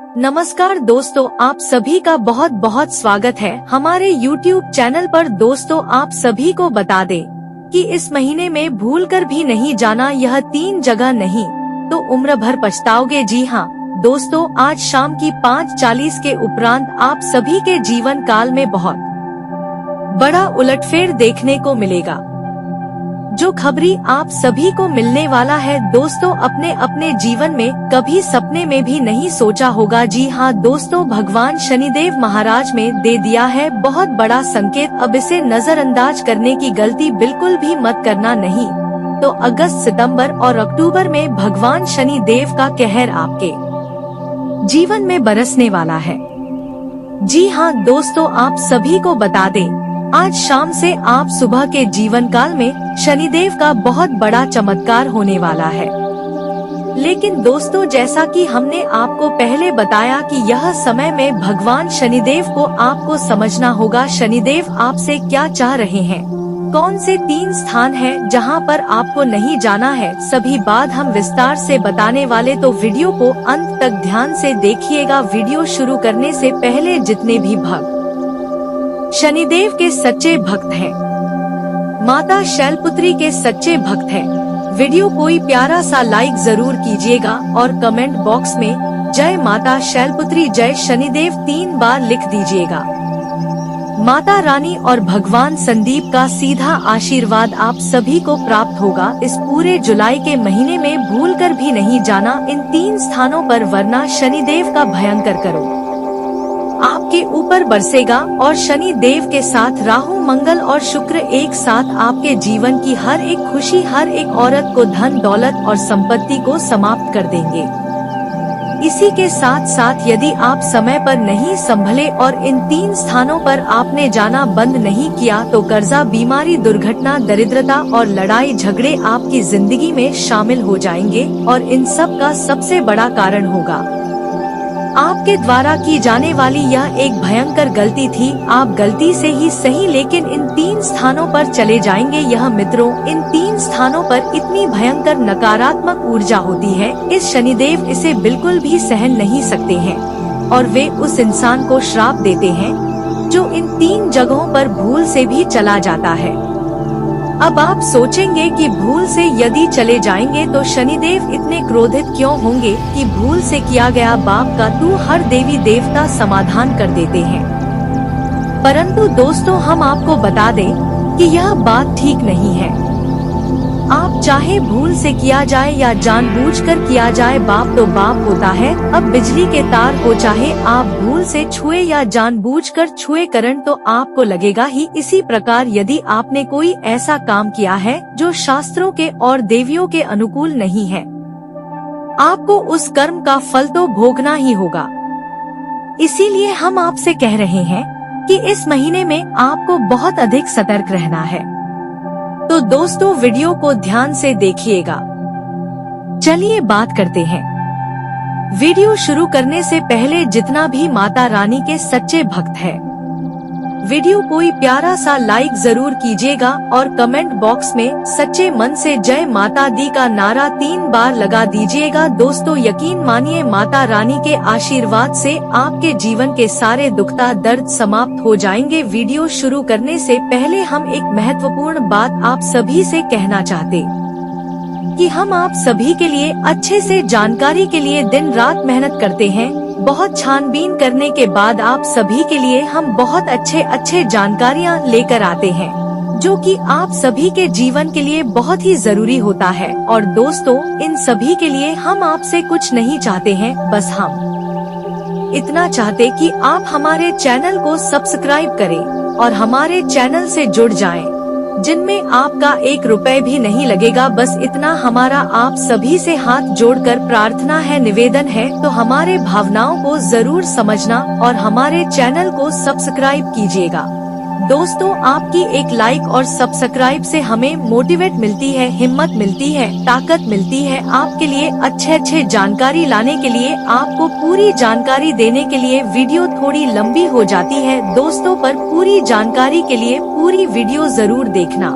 नमस्कार दोस्तों, आप सभी का बहुत बहुत स्वागत है हमारे YouTube चैनल पर। दोस्तों, आप सभी को बता दें कि इस महीने में भूलकर भी नहीं जाना यह 3 जगह नहीं तो उम्र भर पछताओगे। जी हाँ दोस्तों, आज शाम की 5:40 के उपरांत आप सभी के जीवन काल में बहुत बड़ा उलटफेर देखने को मिलेगा। जो खबरी आप सभी को मिलने वाला है दोस्तों, अपने अपने जीवन में कभी सपने में भी नहीं सोचा होगा। जी हाँ दोस्तों, भगवान शनिदेव महाराज में दे दिया है बहुत बड़ा संकेत। अब इसे नजरअंदाज करने की गलती बिल्कुल भी मत करना। नहीं तो अगस्त, सितंबर और अक्टूबर में भगवान शनि देव का कहर आपके जीवन में बरसने वाला है। जी हाँ दोस्तों, आप सभी को बता दें, आज शाम से आप सुबह के जीवन काल में शनिदेव का बहुत बड़ा चमत्कार होने वाला है। लेकिन दोस्तों, जैसा कि हमने आपको पहले बताया कि यह समय में भगवान शनिदेव को आपको समझना होगा शनिदेव आपसे क्या चाह रहे हैं, कौन से 3 स्थान हैं जहां पर आपको नहीं जाना है। सभी बात हम विस्तार से बताने वाले, तो वीडियो को अंत तक ध्यान से देखिएगा। वीडियो शुरू करने से पहले जितने भी भक्त शनिदेव के सच्चे भक्त हैं, माता शैलपुत्री के सच्चे भक्त हैं, वीडियो कोई प्यारा सा लाइक जरूर कीजिएगा और कमेंट बॉक्स में जय माता शैलपुत्री जय शनिदेव 3 बार लिख दीजिएगा। माता रानी और भगवान संदीप का सीधा आशीर्वाद आप सभी को प्राप्त होगा इस पूरे जुलाई के महीने में। भूलकर भी नहीं जाना इन 3 स्थानों पर, वरना शनिदेव का भयंकर करो आपके ऊपर बरसेगा। और शनि देव के साथ राहु, मंगल और शुक्र एक साथ आपके जीवन की हर एक खुशी, हर एक औरत को धन दौलत और संपत्ति को समाप्त कर देंगे। इसी के साथ साथ यदि आप समय पर नहीं संभले और इन 3 स्थानों पर आपने जाना बंद नहीं किया तो कर्जा, बीमारी, दुर्घटना, दरिद्रता और लड़ाई झगड़े आपकी जिंदगी में शामिल हो जाएंगे। और इन सब का सबसे बड़ा कारण होगा आपके द्वारा की जाने वाली यह एक भयंकर गलती थी। आप गलती से ही सही, लेकिन इन 3 स्थानों पर चले जाएंगे। यह मित्रों, इन 3 स्थानों पर इतनी भयंकर नकारात्मक ऊर्जा होती है, इस शनिदेव इसे बिल्कुल भी सहन नहीं सकते हैं और वे उस इंसान को श्राप देते हैं जो इन 3 जगहों पर भूल से भी चला जाता है। अब आप सोचेंगे कि भूल से यदि चले जाएंगे तो शनिदेव इतने क्रोधित क्यों होंगे कि भूल से किया गया पाप का तू हर देवी देवता समाधान कर देते हैं। परंतु दोस्तों, हम आपको बता दें कि यह बात ठीक नहीं है। आप चाहे भूल से किया जाए या जानबूझकर किया जाए, बाप तो बाप होता है। अब बिजली के तार को चाहे आप भूल से छुए या जानबूझकर छुए, करंट तो आपको लगेगा ही। इसी प्रकार यदि आपने कोई ऐसा काम किया है जो शास्त्रों के और देवियों के अनुकूल नहीं है, आपको उस कर्म का फल तो भोगना ही होगा। इसीलिए हम आपसे कह रहे हैं कि इस महीने में आपको बहुत अधिक सतर्क रहना है। तो दोस्तों, वीडियो को ध्यान से देखिएगा। चलिए बात करते हैं। वीडियो शुरू करने से पहले जितना भी माता रानी के सच्चे भक्त हैं, वीडियो कोई प्यारा सा लाइक जरूर कीजिएगा और कमेंट बॉक्स में सच्चे मन से जय माता दी का नारा 3 बार लगा दीजिएगा। दोस्तों, यकीन मानिए, माता रानी के आशीर्वाद से आपके जीवन के सारे दुखता दर्द समाप्त हो जाएंगे। वीडियो शुरू करने से पहले हम एक महत्वपूर्ण बात आप सभी से कहना चाहते कि हम आप सभी के लिए अच्छे से जानकारी के लिए दिन रात मेहनत करते हैं। बहुत छानबीन करने के बाद आप सभी के लिए हम बहुत अच्छे जानकारियाँ लेकर आते हैं जो कि आप सभी के जीवन के लिए बहुत ही जरूरी होता है। और दोस्तों, इन सभी के लिए हम आपसे कुछ नहीं चाहते हैं, बस हम इतना चाहते कि आप हमारे चैनल को सब्सक्राइब करें और हमारे चैनल से जुड़ जाएं, जिनमें आपका 1 रुपए भी नहीं लगेगा। बस इतना हमारा आप सभी से हाथ जोड़कर प्रार्थना है, निवेदन है। तो हमारे भावनाओं को जरूर समझना और हमारे चैनल को सब्सक्राइब कीजिएगा। दोस्तों, आपकी एक लाइक और सब्सक्राइब से हमें मोटिवेट मिलती है, हिम्मत मिलती है, ताकत मिलती है आपके लिए अच्छे जानकारी लाने के लिए, आपको पूरी जानकारी देने के लिए। वीडियो थोड़ी लंबी हो जाती है दोस्तों, पर पूरी जानकारी के लिए पूरी वीडियो जरूर देखना।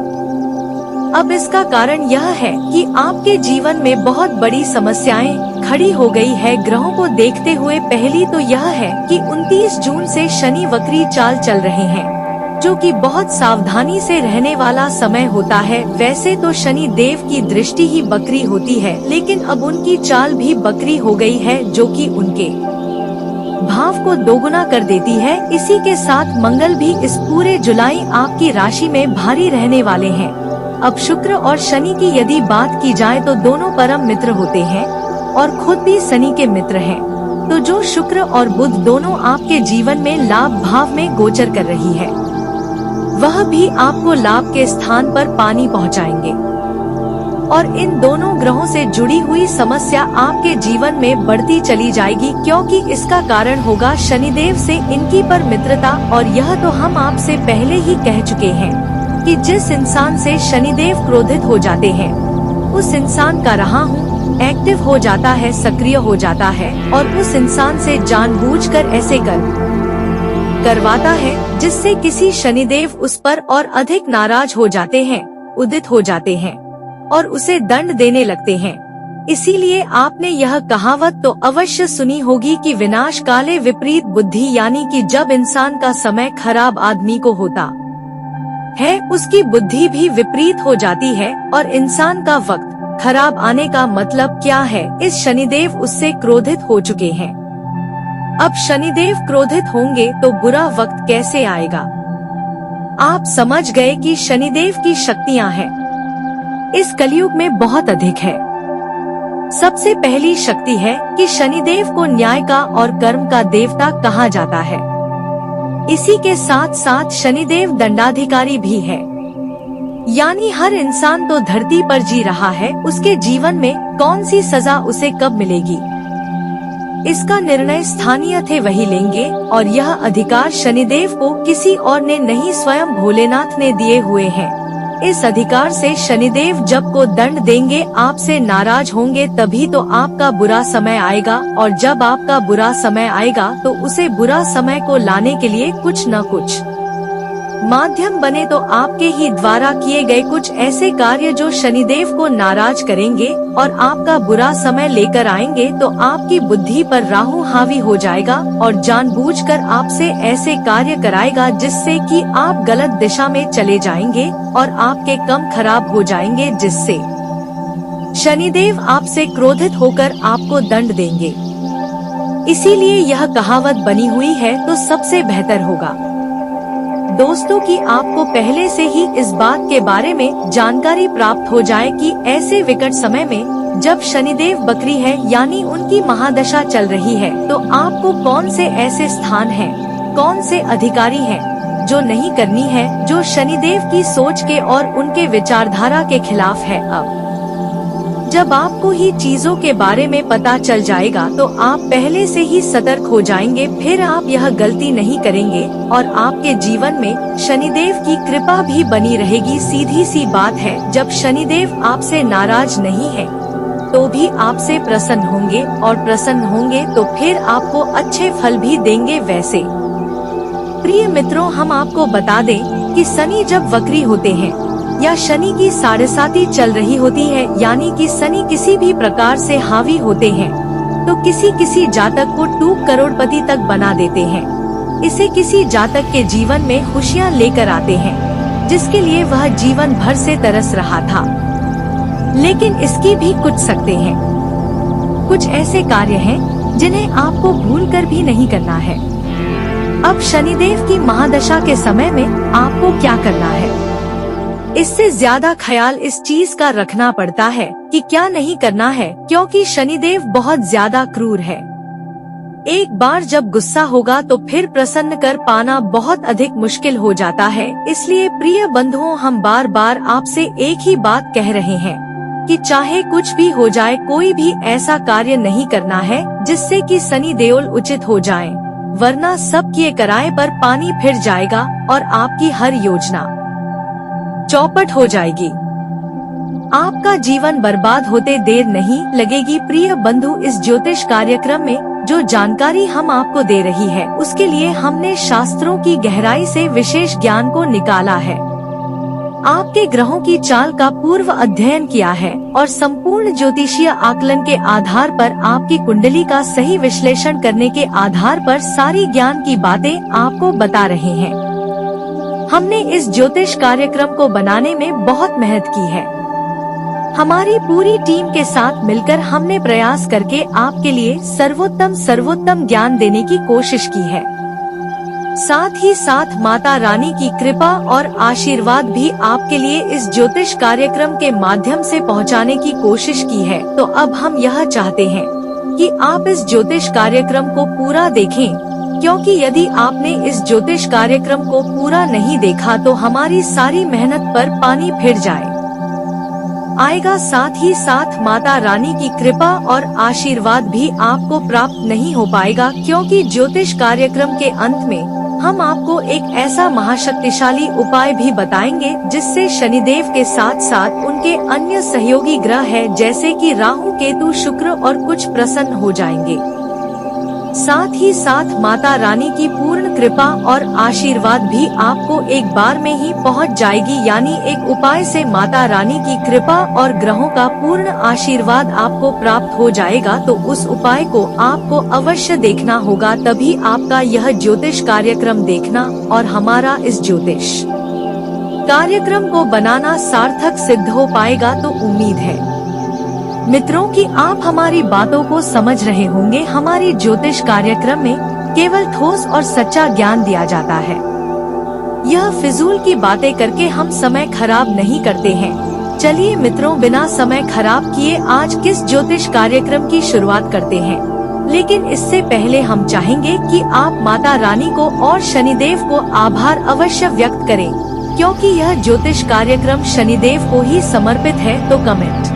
अब इसका कारण यह है कि आपके जीवन में बहुत बड़ी समस्याएं खड़ी हो गई है ग्रहों को देखते हुए। पहली तो यह है कि 29 जून से शनि वक्री चाल चल रहे हैं, जो कि बहुत सावधानी से रहने वाला समय होता है। वैसे तो शनि देव की दृष्टि ही बकरी होती है, लेकिन अब उनकी चाल भी बकरी हो गई है, जो कि उनके भाव को दोगुना कर देती है। इसी के साथ मंगल भी इस पूरे जुलाई आपकी राशि में भारी रहने वाले हैं। अब शुक्र और शनि की यदि बात की जाए तो दोनों परम मित्र होते हैं और खुद भी शनि के मित्र हैं। तो जो शुक्र और बुध दोनों आपके जीवन में लाभ भाव में गोचर कर रही है, वह भी आपको लाभ के स्थान पर पानी पहुंचाएंगे। और इन दोनों ग्रहों से जुड़ी हुई समस्या आपके जीवन में बढ़ती चली जाएगी, क्योंकि इसका कारण होगा शनिदेव से इनकी पर मित्रता। और यह तो हम आपसे पहले ही कह चुके हैं कि जिस इंसान से शनिदेव क्रोधित हो जाते हैं, उस इंसान का रहा हूँ एक्टिव हो जाता है, सक्रिय हो जाता है, और उस इंसान से जानबूझकर ऐसे करवाता है जिससे किसी शनिदेव उस पर और अधिक नाराज हो जाते हैं, उदित हो जाते हैं और उसे दंड देने लगते हैं। इसीलिए आपने यह कहावत तो अवश्य सुनी होगी कि विनाश काले विपरीत बुद्धि, यानी कि जब इंसान का समय खराब आदमी को होता है, उसकी बुद्धि भी विपरीत हो जाती है। और इंसान का वक्त खराब आने का मतलब क्या है? इस शनिदेव उससे क्रोधित हो चुके हैं। अब शनिदेव क्रोधित होंगे तो बुरा वक्त कैसे आएगा? आप समझ गए कि शनिदेव की शक्तियां हैं इस कलयुग में बहुत अधिक है। सबसे पहली शक्ति है कि शनिदेव को न्याय का और कर्म का देवता कहा जाता है। इसी के साथ साथ शनिदेव दंडाधिकारी भी है, यानी हर इंसान तो धरती पर जी रहा है, उसके जीवन में कौन सी सजा उसे कब मिलेगी, इसका निर्णय स्थानीय थे वही लेंगे। और यह अधिकार शनिदेव को किसी और ने नहीं, स्वयं भोलेनाथ ने दिए हुए हैं। इस अधिकार से शनिदेव जब को दंड देंगे, आपसे नाराज होंगे, तभी तो आपका बुरा समय आएगा। और जब आपका बुरा समय आएगा तो उसे बुरा समय को लाने के लिए कुछ न कुछ माध्यम बने, तो आपके ही द्वारा किए गए कुछ ऐसे कार्य जो शनिदेव को नाराज करेंगे और आपका बुरा समय लेकर आएंगे, तो आपकी बुद्धि पर राहु हावी हो जाएगा और जानबूझकर आपसे ऐसे कार्य कराएगा जिससे कि आप गलत दिशा में चले जाएंगे और आपके काम खराब हो जाएंगे, जिससे शनिदेव आपसे क्रोधित होकर आपको दंड देंगे। इसीलिए यह कहावत बनी हुई है, तो सबसे बेहतर होगा दोस्तों कि आपको पहले से ही इस बात के बारे में जानकारी प्राप्त हो जाए कि ऐसे विकट समय में जब शनिदेव बकरी है, यानी उनकी महादशा चल रही है, तो आपको कौन से ऐसे स्थान हैं, कौन से अधिकारी हैं जो नहीं करनी है, जो शनिदेव की सोच के और उनके विचारधारा के खिलाफ है। अब जब आपको ही चीजों के बारे में पता चल जाएगा तो आप पहले से ही सतर्क हो जाएंगे, फिर आप यह गलती नहीं करेंगे और आपके जीवन में शनिदेव की कृपा भी बनी रहेगी। सीधी सी बात है, जब शनिदेव आपसे नाराज नहीं है तो भी आपसे प्रसन्न होंगे, और प्रसन्न होंगे तो फिर आपको अच्छे फल भी देंगे। वैसे प्रिय मित्रों, हम आपको बता दें कि शनि जब वक्री होते हैं या शनि की 7.5 चल रही होती है, यानी कि शनि किसी भी प्रकार से हावी होते हैं, तो किसी जातक को 2 करोड़पति तक बना देते हैं। इसे किसी जातक के जीवन में खुशियां लेकर आते हैं, जिसके लिए वह जीवन भर से तरस रहा था। लेकिन इसकी भी कुछ सकते हैं, कुछ ऐसे कार्य हैं जिन्हें आपको भूलकर भी नहीं करना है। अब शनिदेव की महादशा के समय में आपको क्या करना है, इससे ज्यादा ख्याल इस चीज का रखना पड़ता है कि क्या नहीं करना है, क्योंकि शनिदेव बहुत ज्यादा क्रूर है। एक बार जब गुस्सा होगा तो फिर प्रसन्न कर पाना बहुत अधिक मुश्किल हो जाता है। इसलिए प्रिय बंधुओं, हम बार बार आपसे एक ही बात कह रहे हैं कि चाहे कुछ भी हो जाए, कोई भी ऐसा कार्य नहीं करना है जिससे कि शनि देओल उचित हो जाए, वरना सब किए कराए पर पानी फिर जाएगा और आपकी हर योजना चौपट हो जाएगी। आपका जीवन बर्बाद होते देर नहीं लगेगी। प्रिय बंधु, इस ज्योतिष कार्यक्रम में जो जानकारी हम आपको दे रही है, उसके लिए हमने शास्त्रों की गहराई से विशेष ज्ञान को निकाला है। आपके ग्रहों की चाल का पूर्व अध्ययन किया है और संपूर्ण ज्योतिषीय आकलन के आधार पर आपकी कुंडली का सही विश्लेषण करने के आधार पर सारी ज्ञान की बातें आपको बता रहे हैं। हमने इस ज्योतिष कार्यक्रम को बनाने में बहुत मेहनत की है। हमारी पूरी टीम के साथ मिलकर हमने प्रयास करके आपके लिए सर्वोत्तम ज्ञान देने की कोशिश की है। साथ ही साथ माता रानी की कृपा और आशीर्वाद भी आपके लिए इस ज्योतिष कार्यक्रम के माध्यम से पहुंचाने की कोशिश की है। तो अब हम यह चाहते हैं कि आप इस ज्योतिष कार्यक्रम को पूरा देखें, क्योंकि यदि आपने इस ज्योतिष कार्यक्रम को पूरा नहीं देखा तो हमारी सारी मेहनत पर पानी फिर आएगा। साथ ही साथ माता रानी की कृपा और आशीर्वाद भी आपको प्राप्त नहीं हो पाएगा, क्योंकि ज्योतिष कार्यक्रम के अंत में हम आपको एक ऐसा महाशक्तिशाली उपाय भी बताएंगे जिससे शनिदेव के साथ साथ उनके अन्य सहयोगी ग्रह है जैसे कि राहु, केतु, शुक्र और कुछ प्रसन्न हो जाएंगे। साथ ही साथ माता रानी की पूर्ण कृपा और आशीर्वाद भी आपको एक बार में ही पहुंच जाएगी, यानी एक उपाय से माता रानी की कृपा और ग्रहों का पूर्ण आशीर्वाद आपको प्राप्त हो जाएगा। तो उस उपाय को आपको अवश्य देखना होगा, तभी आपका यह ज्योतिष कार्यक्रम देखना और हमारा इस ज्योतिष कार्यक्रम को बनाना सार्थक सिद्ध हो पाएगा। तो उम्मीद है मित्रों कि आप हमारी बातों को समझ रहे होंगे। हमारी ज्योतिष कार्यक्रम में केवल ठोस और सच्चा ज्ञान दिया जाता है। यह फिजूल की बातें करके हम समय खराब नहीं करते हैं। चलिए मित्रों, बिना समय खराब किए आज किस ज्योतिष कार्यक्रम की शुरुआत करते हैं। लेकिन इससे पहले हम चाहेंगे कि आप माता रानी को और शनिदेव को आभार अवश्य व्यक्त करें, क्योंकि यह ज्योतिष कार्यक्रम शनिदेव को ही समर्पित है। तो कमेंट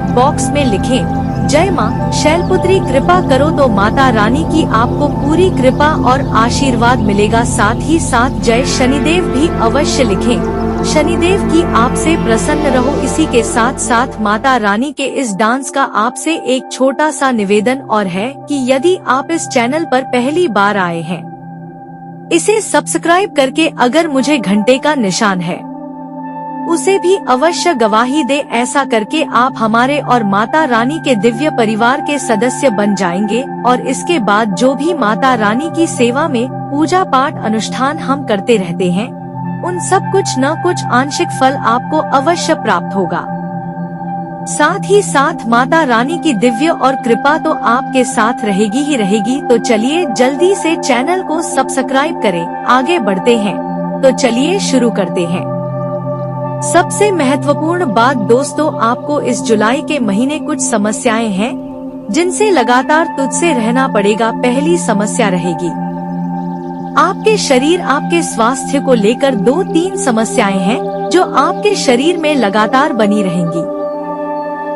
बॉक्स में लिखें, जय माँ शैलपुत्री कृपा करो, तो माता रानी की आपको पूरी कृपा और आशीर्वाद मिलेगा। साथ ही साथ जय शनिदेव भी अवश्य लिखें, शनिदेव की आपसे प्रसन्न रहो। इसी के साथ साथ माता रानी के इस डांस का आपसे एक छोटा सा निवेदन और है कि यदि आप इस चैनल पर पहली बार आए हैं, इसे सब्सक्राइब करके अगर मुझे घंटे का निशान है उसे भी अवश्य गवाही दे। ऐसा करके आप हमारे और माता रानी के दिव्य परिवार के सदस्य बन जाएंगे और इसके बाद जो भी माता रानी की सेवा में पूजा पाठ अनुष्ठान हम करते रहते हैं, उन सब कुछ न कुछ आंशिक फल आपको अवश्य प्राप्त होगा। साथ ही साथ माता रानी की दिव्य और कृपा तो आपके साथ रहेगी ही रहेगी। तो चलिए जल्दी से चैनल को सब्सक्राइब करें। आगे बढ़ते हैं, तो चलिए शुरू करते हैं। सबसे महत्वपूर्ण बात दोस्तों, आपको इस जुलाई के महीने कुछ समस्याएं हैं जिनसे लगातार तुझसे रहना पड़ेगा। पहली समस्या रहेगी आपके शरीर, आपके स्वास्थ्य को लेकर 2-3 समस्याएं हैं जो आपके शरीर में लगातार बनी रहेंगी,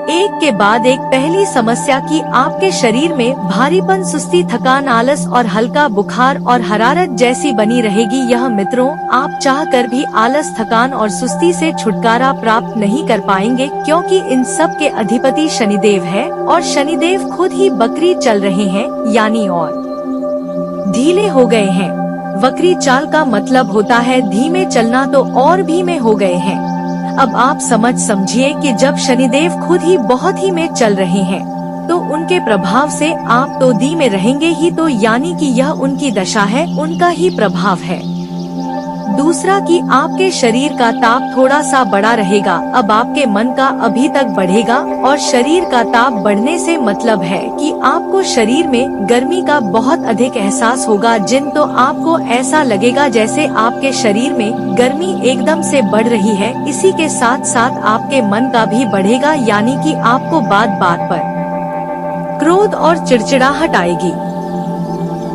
एक के बाद एक। पहली समस्या कि आपके शरीर में भारीपन, सुस्ती, थकान, आलस और हल्का बुखार और हरारत जैसी बनी रहेगी। यह मित्रों, आप चाहकर भी आलस, थकान और सुस्ती से छुटकारा प्राप्त नहीं कर पाएंगे, क्योंकि इन सब के अधिपति शनिदेव है और शनिदेव खुद ही बकरी चल रहे हैं, यानी और ढीले हो गए हैं। वक्री चाल का मतलब होता है धीमे चलना, तो और भी में हो गए हैं। अब आप समझिए कि जब शनिदेव खुद ही बहुत ही में चल रहे हैं तो उनके प्रभाव से आप तो धीमे रहेंगे ही, तो यानी कि यह उनकी दशा है, उनका ही प्रभाव है। दूसरा कि आपके शरीर का ताप थोड़ा सा बढ़ा रहेगा। अब आपके मन का अभी तक बढ़ेगा और शरीर का ताप बढ़ने से मतलब है कि आपको शरीर में गर्मी का बहुत अधिक एहसास होगा, तो आपको ऐसा लगेगा जैसे आपके शरीर में गर्मी एकदम से बढ़ रही है। इसी के साथ साथ आपके मन का भी बढ़ेगा, यानी कि आपको बात बात पर क्रोध और चिड़चिड़ाहट आएगी।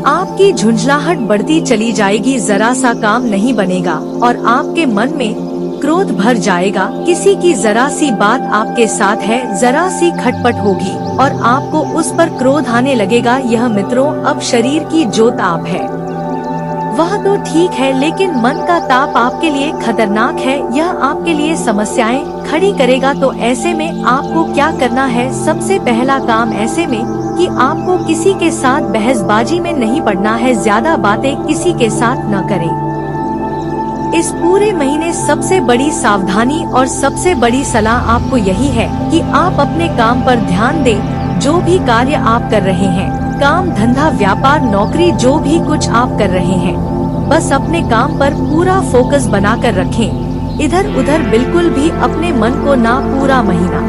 आपकी झुंझलाहट बढ़ती चली जाएगी, जरा सा काम नहीं बनेगा और आपके मन में क्रोध भर जाएगा। किसी की जरा सी बात आपके साथ है, जरा सी खटपट होगी और आपको उस पर क्रोध आने लगेगा। यह मित्रों अब शरीर की जो ताप है वह तो ठीक है, लेकिन मन का ताप आपके लिए खतरनाक है। यह आपके लिए समस्याएं खड़ी करेगा। तो ऐसे में आपको क्या करना है? सबसे पहला काम ऐसे में कि आपको किसी के साथ बहसबाजी में नहीं पड़ना है, ज्यादा बातें किसी के साथ न करें। इस पूरे महीने सबसे बड़ी सावधानी और सबसे बड़ी सलाह आपको यही है कि आप अपने काम पर ध्यान दें। जो भी कार्य आप कर रहे हैं, काम धंधा व्यापार नौकरी जो भी कुछ आप कर रहे हैं, बस अपने काम पर पूरा फोकस बनाकर रखें। इधर उधर बिल्कुल भी अपने मन को ना पूरा महीना।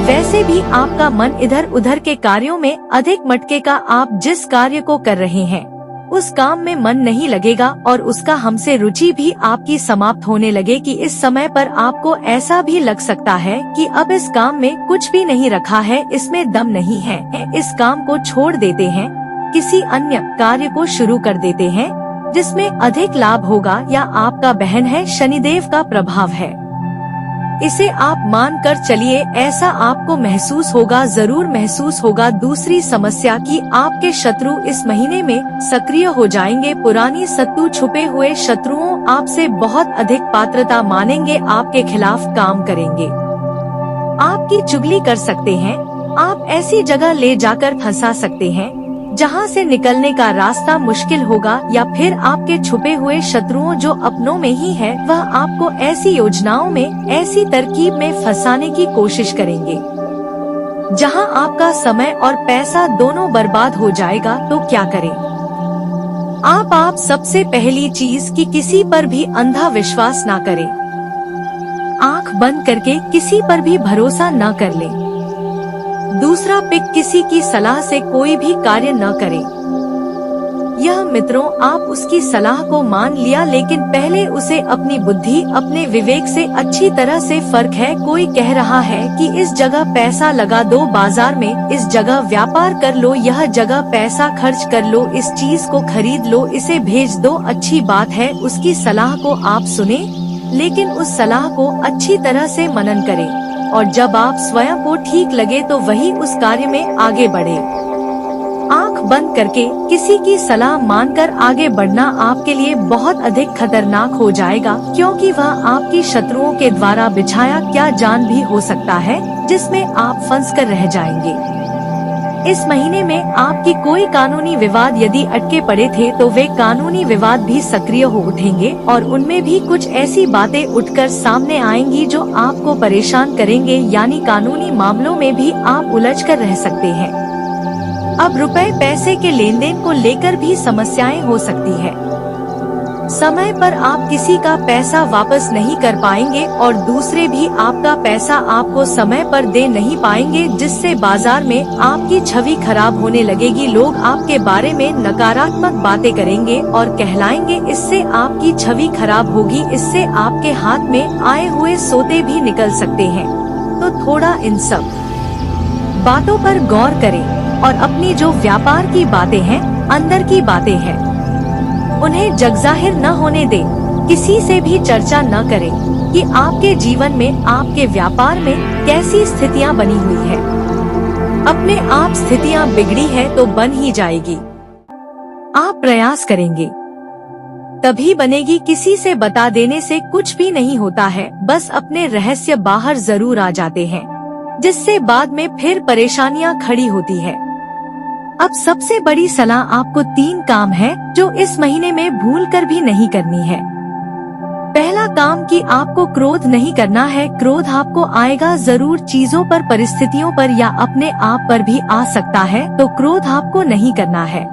वैसे भी आपका मन इधर उधर के कार्यों में अधिक मटकेगा। आप जिस कार्य को कर रहे हैं उस काम में मन नहीं लगेगा और उसका हमसे रुचि भी आपकी समाप्त होने लगेगी। इस समय पर आपको ऐसा भी लग सकता है कि अब इस काम में कुछ भी नहीं रखा है, इसमें दम नहीं है, इस काम को छोड़ देते हैं, किसी अन्य कार्य को शुरू कर देते हैं जिसमें अधिक लाभ होगा। या आपका बहन है, शनिदेव का प्रभाव है, इसे आप मान कर चलिए। ऐसा आपको महसूस होगा, जरूर महसूस होगा। दूसरी समस्या कि आपके शत्रु इस महीने में सक्रिय हो जाएंगे। पुरानी शत्रु, छुपे हुए शत्रुओं आपसे बहुत अधिक पात्रता मानेंगे, आपके खिलाफ काम करेंगे, आपकी चुगली कर सकते हैं, आप ऐसी जगह ले जाकर फंसा सकते हैं जहां से निकलने का रास्ता मुश्किल होगा। या फिर आपके छुपे हुए शत्रुओं जो अपनों में ही है, वह आपको ऐसी योजनाओं में, ऐसी तरकीब में फंसाने की कोशिश करेंगे जहां आपका समय और पैसा दोनों बर्बाद हो जाएगा। तो क्या करें आप सबसे पहली चीज कि किसी पर भी अंधा विश्वास ना करें। आंख बंद करके किसी पर भी भरोसा न कर लें। दूसरा पिक, किसी की सलाह से कोई भी कार्य न करें। यह मित्रों, आप उसकी सलाह को मान लिया, लेकिन पहले उसे अपनी बुद्धि, अपने विवेक से अच्छी तरह से फर्क है। कोई कह रहा है कि इस जगह पैसा लगा दो बाजार में, इस जगह व्यापार कर लो, यह जगह पैसा खर्च कर लो, इस चीज को खरीद लो, इसे भेज दो। अच्छी बात है, उसकी सलाह को आप सुने, लेकिन उस सलाह को अच्छी तरह से मनन करें और जब आप स्वयं को ठीक लगे तो वही उस कार्य में आगे बढ़े। आंख बंद करके किसी की सलाह मानकर आगे बढ़ना आपके लिए बहुत अधिक खतरनाक हो जाएगा, क्योंकि वह आपकी शत्रुओं के द्वारा बिछाया क्या जाल भी हो सकता है जिसमें आप फंस कर रह जाएंगे। इस महीने में आपकी कोई कानूनी विवाद यदि अटके पड़े थे तो वे कानूनी विवाद भी सक्रिय हो उठेंगे और उनमें भी कुछ ऐसी बातें उठकर सामने आएंगी जो आपको परेशान करेंगे। यानी कानूनी मामलों में भी आप उलझ कर रह सकते हैं। अब रुपए पैसे के लेन देन को लेकर भी समस्याएं हो सकती है। समय पर आप किसी का पैसा वापस नहीं कर पाएंगे और दूसरे भी आपका पैसा आपको समय पर दे नहीं पाएंगे, जिससे बाजार में आपकी छवि खराब होने लगेगी। लोग आपके बारे में नकारात्मक बातें करेंगे और कहलाएंगे, इससे आपकी छवि खराब होगी, इससे आपके हाथ में आए हुए सोते भी निकल सकते हैं। तो थोड़ा इन सब बातों पर गौर करें और अपनी जो व्यापार की बातें हैं, अंदर की बातें हैं, उन्हें जगजाहिर न होने दें। किसी से भी चर्चा न करें कि आपके जीवन में, आपके व्यापार में कैसी स्थितियां बनी हुई है। अपने आप स्थितियां बिगड़ी है तो बन ही जाएगी। आप प्रयास करेंगे तभी बनेगी। किसी से बता देने से कुछ भी नहीं होता है, बस अपने रहस्य बाहर जरूर आ जाते हैं, जिससे बाद में फिर परेशानियां खड़ी होती है। अब सबसे बड़ी सलाह आपको 3 काम है जो इस महीने में भूलकर भी नहीं करनी है। पहला काम कि आपको क्रोध नहीं करना है। क्रोध आपको आएगा जरूर, चीजों पर, परिस्थितियों पर या अपने आप पर भी आ सकता है, तो क्रोध आपको नहीं करना है।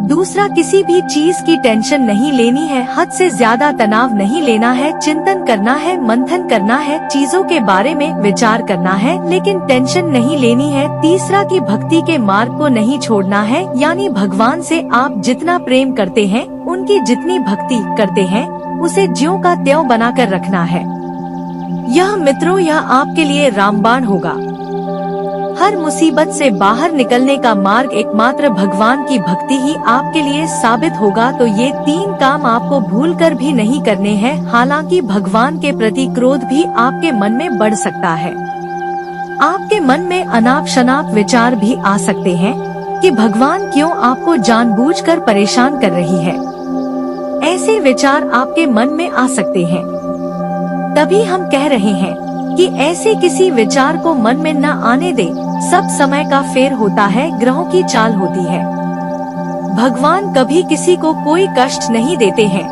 दूसरा, किसी भी चीज की टेंशन नहीं लेनी है, हद से ज्यादा तनाव नहीं लेना है, चिंतन करना है, मंथन करना है, चीजों के बारे में विचार करना है, लेकिन टेंशन नहीं लेनी है। तीसरा कि भक्ति के मार्ग को नहीं छोड़ना है, यानी भगवान से आप जितना प्रेम करते हैं, उनकी जितनी भक्ति करते हैं, उसे ज्यों का त्यों बनाकर रखना है। यह मित्रों, यह आपके लिए रामबाण होगा। हर मुसीबत से बाहर निकलने का मार्ग एकमात्र भगवान की भक्ति ही आपके लिए साबित होगा। तो ये 3 काम आपको भूलकर भी नहीं करने हैं। हालांकि भगवान के प्रति क्रोध भी आपके मन में बढ़ सकता है। आपके मन में अनाप शनाप विचार भी आ सकते हैं कि भगवान क्यों आपको जानबूझकर परेशान कर रही है। ऐसे विचार आपके मन में आ सकते हैं। तभी हम कह रहे हैं कि ऐसे किसी विचार को मन में न आने दे। सब समय का फेर होता है, ग्रहों की चाल होती है। भगवान कभी किसी को कोई कष्ट नहीं देते हैं,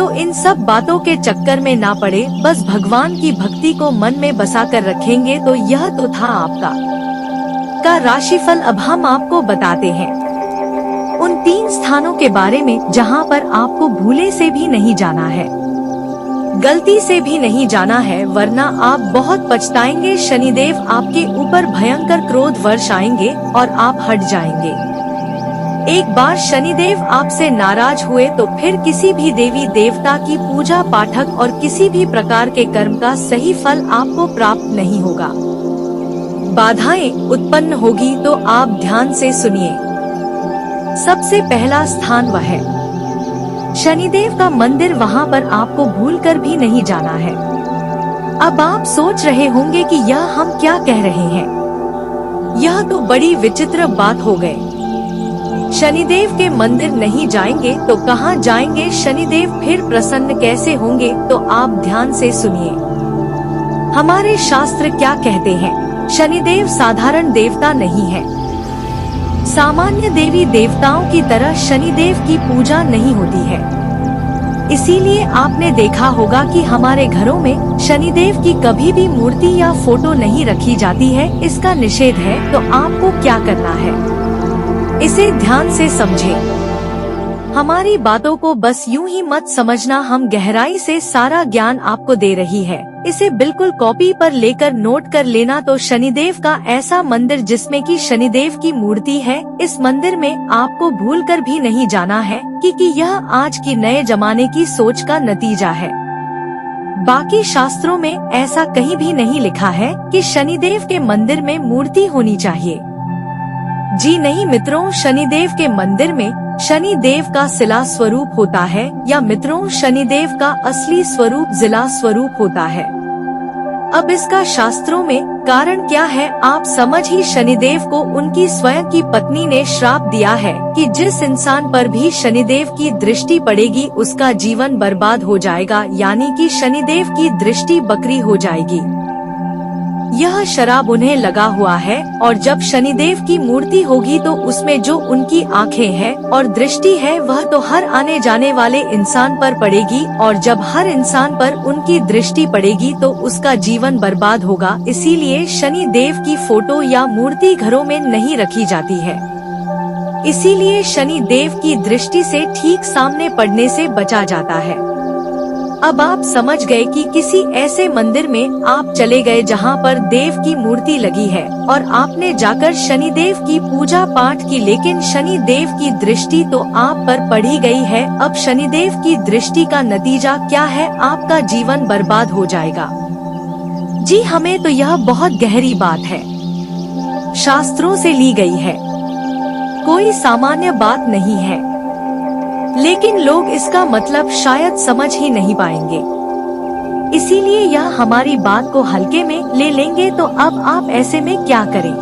तो इन सब बातों के चक्कर में ना पड़े, बस भगवान की भक्ति को मन में बसा कर रखेंगे। तो यह तो था आपका राशिफल। अब हम आपको बताते हैं उन 3 स्थानों के बारे में जहां पर आपको भूले से भी नहीं जाना है, गलती से भी नहीं जाना है, वरना आप बहुत पछताएंगे। शनिदेव आपके ऊपर भयंकर क्रोध वर्ष आएंगे और आप हट जाएंगे। एक बार शनिदेव आपसे नाराज हुए तो फिर किसी भी देवी देवता की पूजा पाठक और किसी भी प्रकार के कर्म का सही फल आपको प्राप्त नहीं होगा। बाधाएं उत्पन्न होगी, तो आप ध्यान से सुनिए। सबसे पहला स्थान वह है शनिदेव का मंदिर, वहां पर आपको भूलकर भी नहीं जाना है। अब आप सोच रहे होंगे कि यह हम क्या कह रहे हैं, यह तो बड़ी विचित्र बात हो गई। शनिदेव के मंदिर नहीं जाएंगे तो कहां जाएंगे? शनिदेव फिर प्रसन्न कैसे होंगे? तो आप ध्यान से सुनिए, हमारे शास्त्र क्या कहते हैं। शनिदेव साधारण देवता नहीं है। सामान्य देवी देवताओं की तरह शनिदेव की पूजा नहीं होती है। इसीलिए आपने देखा होगा कि हमारे घरों में शनिदेव की कभी भी मूर्ति या फोटो नहीं रखी जाती है। इसका निषेध है। तो आपको क्या करना है, इसे ध्यान से समझें। हमारी बातों को बस यूं ही मत समझना, हम गहराई से सारा ज्ञान आपको दे रही है। इसे बिल्कुल कॉपी पर लेकर नोट कर लेना। तो शनिदेव का ऐसा मंदिर जिसमें कि शनिदेव की मूर्ति है, इस मंदिर में आपको भूलकर भी नहीं जाना है, क्योंकि यह आज की नए जमाने की सोच का नतीजा है। बाकी शास्त्रों में ऐसा कहीं भी नहीं लिखा है कि शनिदेव के मंदिर में मूर्ति होनी चाहिए। जी नहीं मित्रों, शनिदेव के मंदिर में शनिदेव का शिला स्वरूप होता है, या मित्रों शनिदेव का असली स्वरूप जिला स्वरूप होता है। अब इसका शास्त्रों में कारण क्या है आप समझ ही। शनिदेव को उनकी स्वयं की पत्नी ने श्राप दिया है कि जिस इंसान पर भी शनिदेव की दृष्टि पड़ेगी उसका जीवन बर्बाद हो जाएगा, यानी कि शनिदेव की दृष्टि बकरी हो जाएगी। यह शराब उन्हें लगा हुआ है। और जब शनिदेव की मूर्ति होगी तो उसमें जो उनकी आंखें हैं और दृष्टि है वह तो हर आने जाने वाले इंसान पर पड़ेगी, और जब हर इंसान पर उनकी दृष्टि पड़ेगी तो उसका जीवन बर्बाद होगा। इसीलिए शनिदेव की फोटो या मूर्ति घरों में नहीं रखी जाती है। इसीलिए शनिदेव की दृष्टि से ठीक सामने पड़ने से बचा जाता है। अब आप समझ गए कि किसी ऐसे मंदिर में आप चले गए जहां पर देव की मूर्ति लगी है और आपने जाकर शनिदेव की पूजा पाठ की, लेकिन शनिदेव की दृष्टि तो आप पर पड़ी गई है। अब शनिदेव की दृष्टि का नतीजा क्या है? आपका जीवन बर्बाद हो जाएगा। जी हमें तो यह बहुत गहरी बात है, शास्त्रों से ली गई है, कोई सामान्य बात नहीं है, लेकिन लोग इसका मतलब शायद समझ ही नहीं पाएंगे। इसीलिए यह हमारी बात को हल्के में ले लेंगे। तो अब आप ऐसे में क्या करें?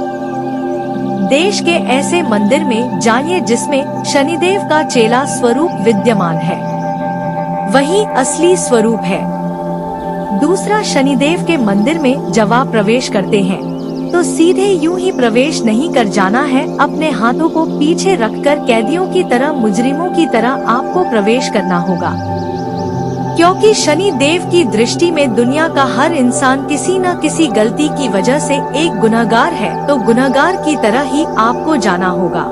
देश के ऐसे मंदिर में जाइए जिसमें शनिदेव का चेला स्वरूप विद्यमान है, वही असली स्वरूप है। दूसरा, शनिदेव के मंदिर में जब आप प्रवेश करते हैं तो सीधे यूं ही प्रवेश नहीं कर जाना है। अपने हाथों को पीछे रखकर कैदियों की तरह, मुजरिमों की तरह आपको प्रवेश करना होगा, क्योंकि शनि देव की दृष्टि में दुनिया का हर इंसान किसी न किसी गलती की वजह से एक गुनहगार है। तो गुनहगार की तरह ही आपको जाना होगा।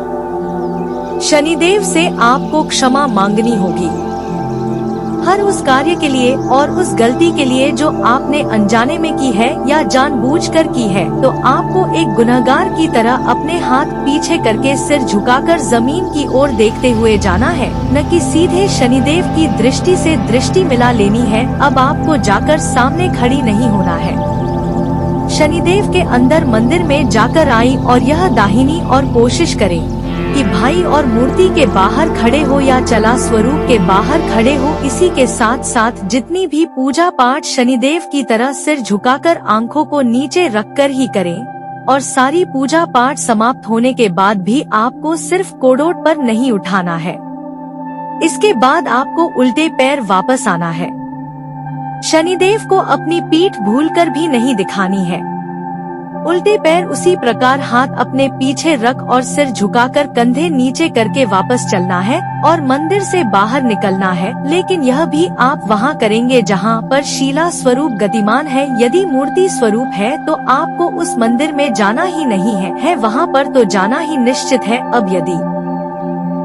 शनिदेव से आपको क्षमा मांगनी होगी हर उस कार्य के लिए और उस गलती के लिए जो आपने अनजाने में की है या जानबूझकर की है। तो आपको एक गुनहगार की तरह अपने हाथ पीछे करके सिर झुकाकर जमीन की ओर देखते हुए जाना है, न कि सीधे शनिदेव की दृष्टि से दृष्टि मिला लेनी है। अब आपको जाकर सामने खड़ी नहीं होना है। शनिदेव के अंदर मंदिर में जाकर आई और यह दाहिनी और कोशिश करें कि भाई और मूर्ति के बाहर खड़े हो या चला स्वरूप के बाहर खड़े हो। इसी के साथ साथ जितनी भी पूजा पाठ शनिदेव की तरह सिर झुकाकर आंखों को नीचे रखकर ही करें। और सारी पूजा पाठ समाप्त होने के बाद भी आपको सिर्फ कोड़ोट पर नहीं उठाना है। इसके बाद आपको उल्टे पैर वापस आना है। शनिदेव को अपनी पीठ भूलकर भी नहीं दिखानी है। उल्टे पैर उसी प्रकार हाथ अपने पीछे रख और सिर झुकाकर कंधे नीचे करके वापस चलना है और मंदिर से बाहर निकलना है। लेकिन यह भी आप वहाँ करेंगे जहाँ पर शिला स्वरूप गतिमान है। यदि मूर्ति स्वरूप है तो आपको उस मंदिर में जाना ही नहीं है वहाँ पर तो जाना ही निश्चित है। अब यदि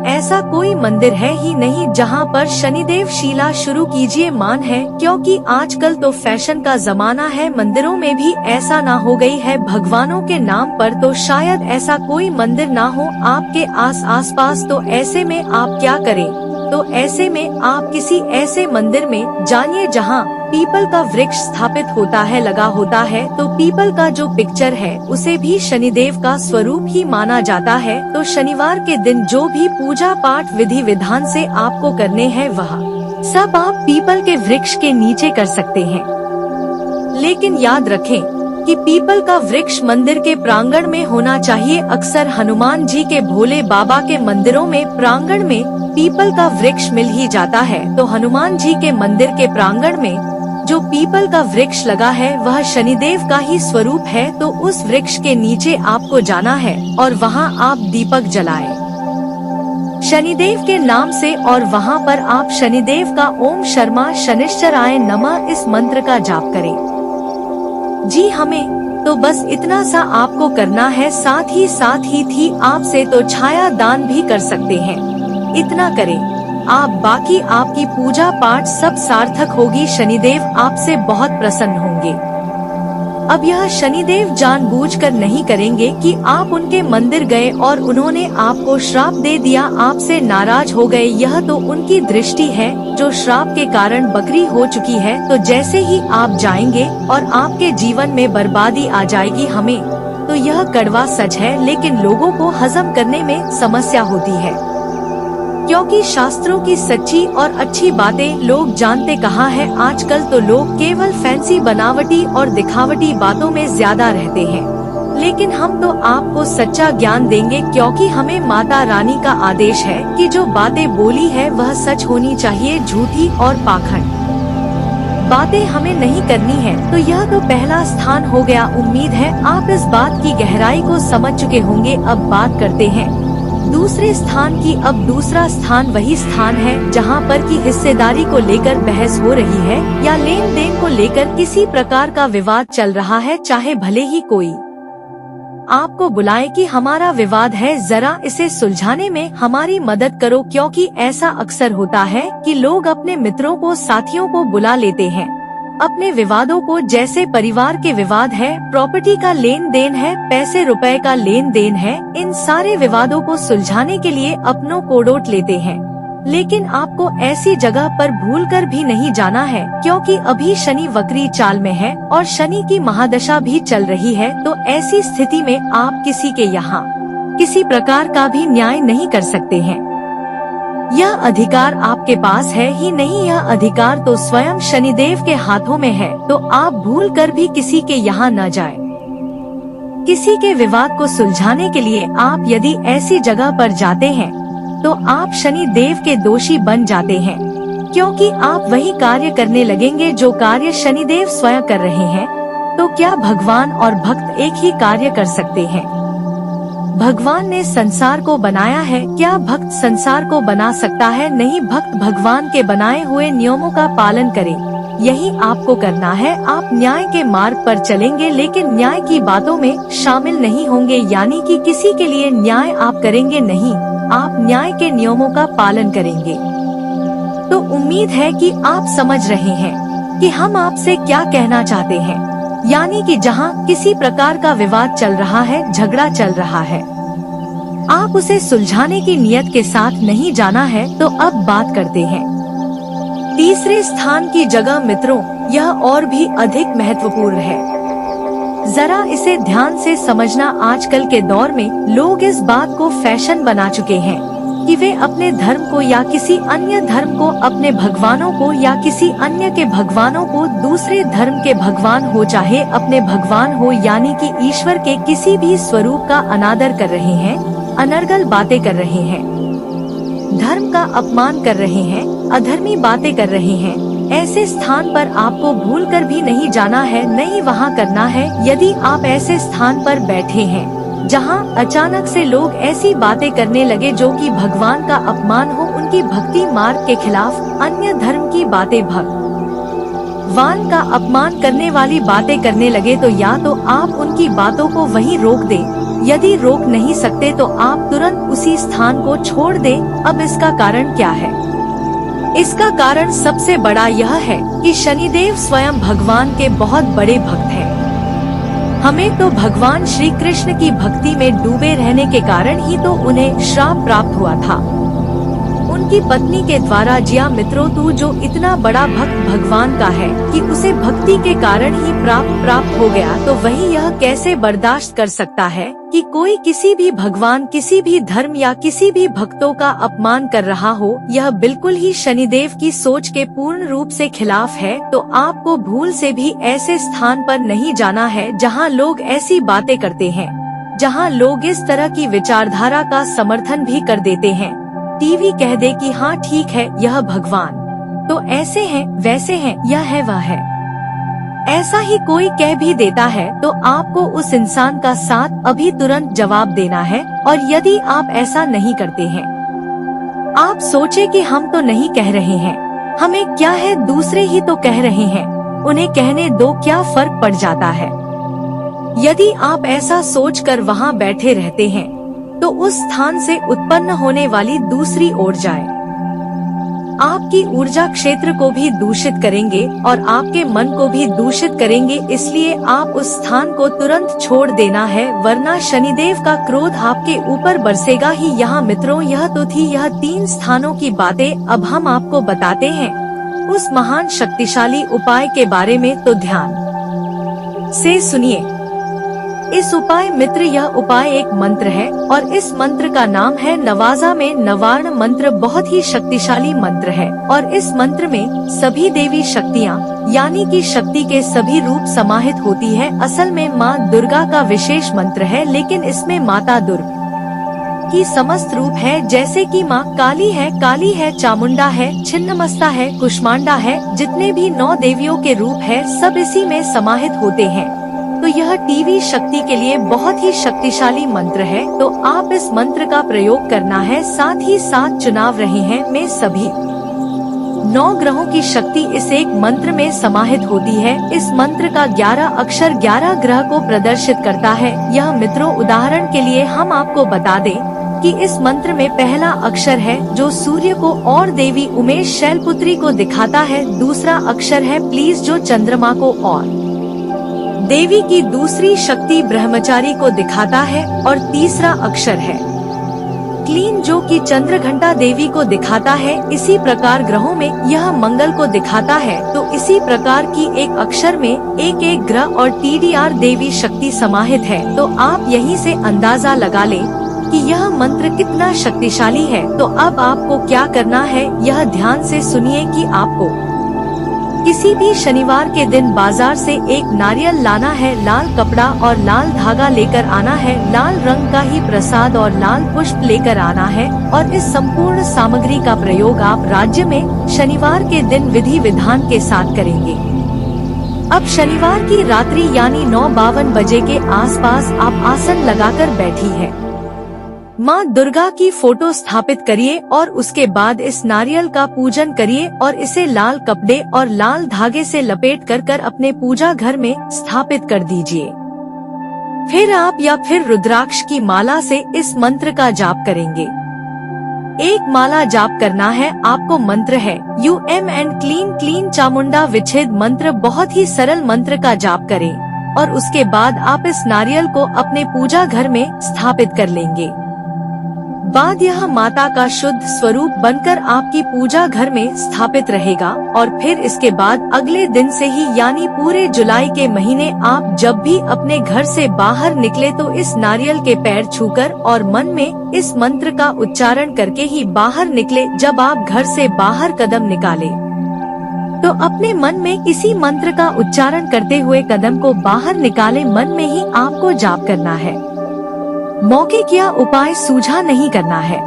ऐसा कोई मंदिर है ही नहीं जहाँ पर शनिदेव शिला शुरू कीजिए मान है, क्योंकि आजकल तो फैशन का जमाना है। मंदिरों में भी ऐसा ना हो गई है भगवानों के नाम पर, तो शायद ऐसा कोई मंदिर ना हो आपके आस पास। तो ऐसे में आप क्या करें? तो ऐसे में आप किसी ऐसे मंदिर में जानिए जहाँ पीपल का वृक्ष स्थापित होता है, लगा होता है। तो पीपल का जो पिक्चर है उसे भी शनिदेव का स्वरूप ही माना जाता है। तो शनिवार के दिन जो भी पूजा पाठ विधि विधान से आपको करने हैं वह सब आप पीपल के वृक्ष के नीचे कर सकते हैं। लेकिन याद रखें कि पीपल का वृक्ष मंदिर के प्रांगण में होना चाहिए। अक्सर हनुमान जी के, भोले बाबा के मंदिरों में प्रांगण में पीपल का वृक्ष मिल ही जाता है। तो हनुमान जी के मंदिर के प्रांगण में जो पीपल का वृक्ष लगा है वह शनिदेव का ही स्वरूप है। तो उस वृक्ष के नीचे आपको जाना है और वहां आप दीपक जलाएं शनिदेव के नाम से, और वहां पर आप शनिदेव का ओम शर्मा शनिश्चराय नमः इस मंत्र का जाप करें। जी हमें तो बस इतना सा आपको करना है। साथ ही थी आपसे तो छाया दान भी कर सकते हैं। इतना करें आप, बाकी आपकी पूजा पाठ सब सार्थक होगी। शनिदेव आपसे बहुत प्रसन्न होंगे। अब यह शनिदेव जानबूझकर नहीं करेंगे कि आप उनके मंदिर गए और उन्होंने आपको श्राप दे दिया, आपसे नाराज हो गए। यह तो उनकी दृष्टि है जो श्राप के कारण बकरी हो चुकी है। तो जैसे ही आप जाएंगे और आपके जीवन में बर्बादी आ जाएगी। हमें तो यह कड़वा सच है, लेकिन लोगों को हजम करने में समस्या होती है, क्योंकि शास्त्रों की सच्ची और अच्छी बातें लोग जानते कहाँ है। आजकल तो लोग केवल फैंसी बनावटी और दिखावटी बातों में ज्यादा रहते हैं। लेकिन हम तो आपको सच्चा ज्ञान देंगे, क्योंकि हमें माता रानी का आदेश है कि जो बातें बोली है वह सच होनी चाहिए। झूठी और पाखंड बातें हमें नहीं करनी है। तो यह तो पहला स्थान हो गया। उम्मीद है आप इस बात की गहराई को समझ चुके होंगे। अब बात करते हैं दूसरे स्थान की। अब दूसरा स्थान वही स्थान है जहां पर की हिस्सेदारी को लेकर बहस हो रही है या लेन देन को लेकर किसी प्रकार का विवाद चल रहा है। चाहे भले ही कोई आपको बुलाए कि हमारा विवाद है, जरा इसे सुलझाने में हमारी मदद करो। क्योंकि ऐसा अक्सर होता है कि लोग अपने मित्रों को, साथियों को बुला लेते हैं अपने विवादों को, जैसे परिवार के विवाद है, प्रॉपर्टी का लेन देन है, पैसे रुपए का लेन देन है। इन सारे विवादों को सुलझाने के लिए अपनों को डोट लेते हैं। लेकिन आपको ऐसी जगह पर भूलकर भी नहीं जाना है, क्योंकि अभी शनि वक्री चाल में है और शनि की महादशा भी चल रही है। तो ऐसी स्थिति में आप किसी के यहाँ किसी प्रकार का भी न्याय नहीं कर सकते हैं। यह अधिकार आपके पास है ही नहीं, यह अधिकार तो स्वयं शनिदेव के हाथों में है। तो आप भूलकर भी किसी के यहाँ न जाएं। किसी के विवाद को सुलझाने के लिए आप यदि ऐसी जगह पर जाते हैं तो आप शनि देव के दोषी बन जाते हैं, क्योंकि आप वही कार्य करने लगेंगे जो कार्य शनिदेव स्वयं कर रहे हैं। तो क्या भगवान और भक्त एक ही कार्य कर सकते हैं? भगवान ने संसार को बनाया है, क्या भक्त संसार को बना सकता है? नहीं, भक्त भगवान के बनाए हुए नियमों का पालन करे, यही आपको करना है। आप न्याय के मार्ग पर चलेंगे, लेकिन न्याय की बातों में शामिल नहीं होंगे, यानी कि किसी के लिए न्याय आप करेंगे नहीं, आप न्याय के नियमों का पालन करेंगे। तो उम्मीद है कि आप समझ रहे हैं कि हम आपसे क्या कहना चाहते हैं। यानी कि जहाँ किसी प्रकार का विवाद चल रहा है, झगड़ा चल रहा है, आप उसे सुलझाने की नियत के साथ नहीं जाना है। तो अब बात करते हैं तीसरे स्थान की जगह। मित्रों, यह और भी अधिक महत्वपूर्ण है। जरा इसे ध्यान से समझना। आजकल के दौर में लोग इस बात को फैशन बना चुके हैं कि वे अपने धर्म को या किसी अन्य धर्म को, अपने भगवानों को या किसी अन्य के भगवानों को, दूसरे धर्म के भगवान हो चाहे अपने भगवान हो, यानी कि ईश्वर के किसी भी स्वरूप का अनादर कर रहे हैं, अनर्गल बातें कर रहे हैं, धर्म का अपमान कर रहे हैं, अधर्मी बातें कर रहे हैं। ऐसे स्थान पर आपको भूलकर भी नहीं जाना है, नहीं वहाँ करना है। यदि आप ऐसे स्थान पर बैठे हैं जहाँ अचानक से लोग ऐसी बातें करने लगे जो कि भगवान का अपमान हो, उनकी भक्ति मार्ग के खिलाफ, अन्य धर्म की बातें, भगवान का अपमान करने वाली बातें करने लगे, तो या तो आप उनकी बातों को वहीं रोक दें। यदि रोक नहीं सकते तो आप तुरंत उसी स्थान को छोड़ दें। अब इसका कारण क्या है? इसका कारण सबसे बड़ा यह है कि शनिदेव स्वयं भगवान के बहुत बड़े भक्त हैं। हमें तो भगवान श्री कृष्ण की भक्ति में डूबे रहने के कारण ही तो उन्हें श्राप प्राप्त हुआ था। उनकी पत्नी के द्वारा, जिया मित्रों, तू जो इतना बड़ा भक्त भगवान का है कि उसे भक्ति के कारण ही प्राप्त हो गया, तो वही यह कैसे बर्दाश्त कर सकता है कि कोई किसी भी भगवान, किसी भी धर्म या किसी भी भक्तों का अपमान कर रहा हो। यह बिल्कुल ही शनिदेव की सोच के पूर्ण रूप से खिलाफ है। तो आपको भूल से भी ऐसे स्थान पर नहीं जाना है जहाँ लोग ऐसी बातें करते हैं, जहाँ लोग इस तरह की विचारधारा का समर्थन भी कर देते हैं। टीवी कह दे कि हाँ ठीक है, यह भगवान तो ऐसे हैं, वैसे हैं, यह है, वह है, ऐसा ही कोई कह भी देता है, तो आपको उस इंसान का साथ अभी तुरंत जवाब देना है। और यदि आप ऐसा नहीं करते हैं, आप सोचे कि हम तो नहीं कह रहे हैं, हमें क्या है, दूसरे ही तो कह रहे हैं, उन्हें कहने दो, क्या फर्क पड़ जाता है। यदि आप ऐसा सोचकर वहाँ बैठे रहते हैं तो उस स्थान से उत्पन्न होने वाली दूसरी ऊर्जाएं आपकी ऊर्जा क्षेत्र को भी दूषित करेंगे और आपके मन को भी दूषित करेंगे। इसलिए आप उस स्थान को तुरंत छोड़ देना है, वरना शनिदेव का क्रोध आपके ऊपर बरसेगा ही। यहाँ मित्रों, यह तो थी यह 3 स्थानों की बातें। अब हम आपको बताते हैं उस महान शक्तिशाली उपाय के बारे में, तो ध्यान से सुनिए। इस उपाय मित्र, यह उपाय एक मंत्र है और इस मंत्र का नाम है नवाजा में नवार्ण मंत्र। बहुत ही शक्तिशाली मंत्र है और इस मंत्र में सभी देवी शक्तियाँ यानी कि शक्ति के सभी रूप समाहित होती है। असल में माँ दुर्गा का विशेष मंत्र है, लेकिन इसमें माता दुर्गा की समस्त रूप है, जैसे कि माँ काली है, चामुंडा है, छिन्नमस्ता है, कुष्मांडा है, जितने भी 9 देवियों के रूप है सब इसी में समाहित होते हैं। तो यह टीवी शक्ति के लिए बहुत ही शक्तिशाली मंत्र है। तो आप इस मंत्र का प्रयोग करना है। साथ ही साथ चुनाव रहे हैं में सभी 9 ग्रहों की शक्ति इस एक मंत्र में समाहित होती है। इस मंत्र का 11 अक्षर 11 ग्रह को प्रदर्शित करता है। यह मित्रों, उदाहरण के लिए हम आपको बता दें कि इस मंत्र में पहला अक्षर है जो सूर्य को और देवी उमेश शैलपुत्री को दिखाता है। दूसरा अक्षर है प्लीज जो चंद्रमा को और देवी की दूसरी शक्ति ब्रह्मचारी को दिखाता है। और तीसरा अक्षर है क्लीन जो कि चंद्रघंटा देवी को दिखाता है। इसी प्रकार ग्रहों में यह मंगल को दिखाता है। तो इसी प्रकार की एक अक्षर में एक ग्रह और TDR देवी शक्ति समाहित है। तो आप यहीं से अंदाजा लगा लें कि यह मंत्र कितना शक्तिशाली है। तो अब आपको क्या करना है, यह ध्यान से सुनिए कि आपको किसी भी शनिवार के दिन बाजार से एक नारियल लाना है, लाल कपड़ा और लाल धागा लेकर आना है, लाल रंग का ही प्रसाद और लाल पुष्प लेकर आना है। और इस संपूर्ण सामग्री का प्रयोग आप राज्य में शनिवार के दिन विधि विधान के साथ करेंगे। अब शनिवार की रात्रि यानी 9:52 बजे के आसपास आप आसन लगाकर बैठी है। माँ दुर्गा की फोटो स्थापित करिए और उसके बाद इस नारियल का पूजन करिए और इसे लाल कपड़े और लाल धागे से लपेट कर अपने पूजा घर में स्थापित कर दीजिए। फिर आप या फिर रुद्राक्ष की माला से इस मंत्र का जाप करेंगे। एक माला जाप करना है आपको। मंत्र है UM एंड क्लीन चामुंडा विच्छेद मंत्र। बहुत ही सरल मंत्र का जाप करें और उसके बाद आप इस नारियल को अपने पूजा घर में स्थापित कर लेंगे। बाद यह माता का शुद्ध स्वरूप बनकर आपकी पूजा घर में स्थापित रहेगा। और फिर इसके बाद अगले दिन से ही यानी पूरे जुलाई के महीने आप जब भी अपने घर से बाहर निकले तो इस नारियल के पैर छूकर और मन में इस मंत्र का उच्चारण करके ही बाहर निकले। जब आप घर से बाहर कदम निकाले तो अपने मन में इसी मंत्र का उच्चारण करते हुए कदम को बाहर निकाले। मन में ही आपको जाप करना है। मौके क्या उपाय सूझा नहीं करना है।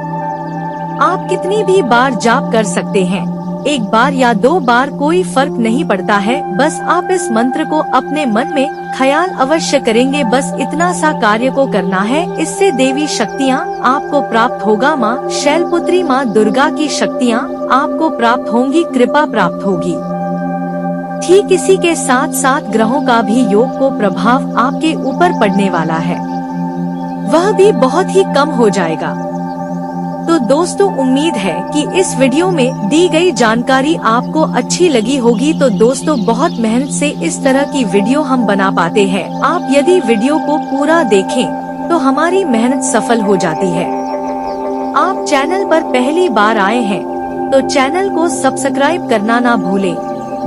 आप कितनी भी बार जाप कर सकते हैं। एक बार या 2 बार कोई फर्क नहीं पड़ता है। बस आप इस मंत्र को अपने मन में ख्याल अवश्य करेंगे। बस इतना सा कार्य को करना है, इससे देवी शक्तियाँ आपको प्राप्त होगा। माँ शैलपुत्री माँ दुर्गा की शक्तियाँ आपको प्राप्त होंगी, कृपा प्राप्त होगी। ठीक इसी के साथ साथ ग्रहों का भी योग को प्रभाव आपके ऊपर पड़ने वाला है, वह भी बहुत ही कम हो जाएगा। तो दोस्तों, उम्मीद है कि इस वीडियो में दी गई जानकारी आपको अच्छी लगी होगी। तो दोस्तों, बहुत मेहनत से इस तरह की वीडियो हम बना पाते हैं। आप यदि वीडियो को पूरा देखें तो हमारी मेहनत सफल हो जाती है। आप चैनल पर पहली बार आए हैं तो चैनल को सब्सक्राइब करना ना भूलें।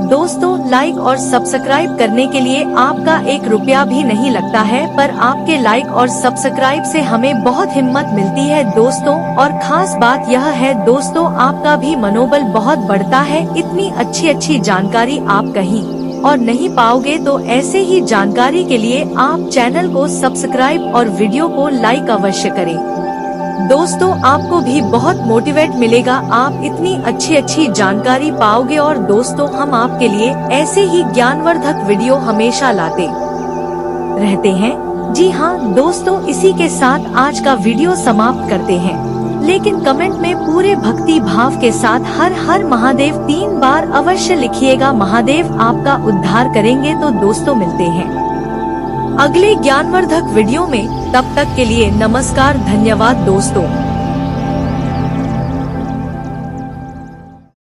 दोस्तों, लाइक और सब्सक्राइब करने के लिए आपका 1 रुपया भी नहीं लगता है, पर आपके लाइक और सब्सक्राइब से हमें बहुत हिम्मत मिलती है दोस्तों। और खास बात यह है दोस्तों, आपका भी मनोबल बहुत बढ़ता है। इतनी अच्छी जानकारी आप कहीं और नहीं पाओगे। तो ऐसे ही जानकारी के लिए आप चैनल को सब्सक्राइब और वीडियो को लाइक अवश्य करें। दोस्तों, आपको भी बहुत मोटिवेट मिलेगा, आप इतनी अच्छी जानकारी पाओगे। और दोस्तों, हम आपके लिए ऐसे ही ज्ञानवर्धक वीडियो हमेशा लाते रहते हैं। जी हाँ दोस्तों, इसी के साथ आज का वीडियो समाप्त करते हैं। लेकिन कमेंट में पूरे भक्ति भाव के साथ हर हर महादेव 3 बार अवश्य लिखिएगा। महादेव आपका उद्धार करेंगे। तो दोस्तों, मिलते हैं अगले ज्ञानवर्धक वीडियो में। तब तक के लिए नमस्कार, धन्यवाद दोस्तों।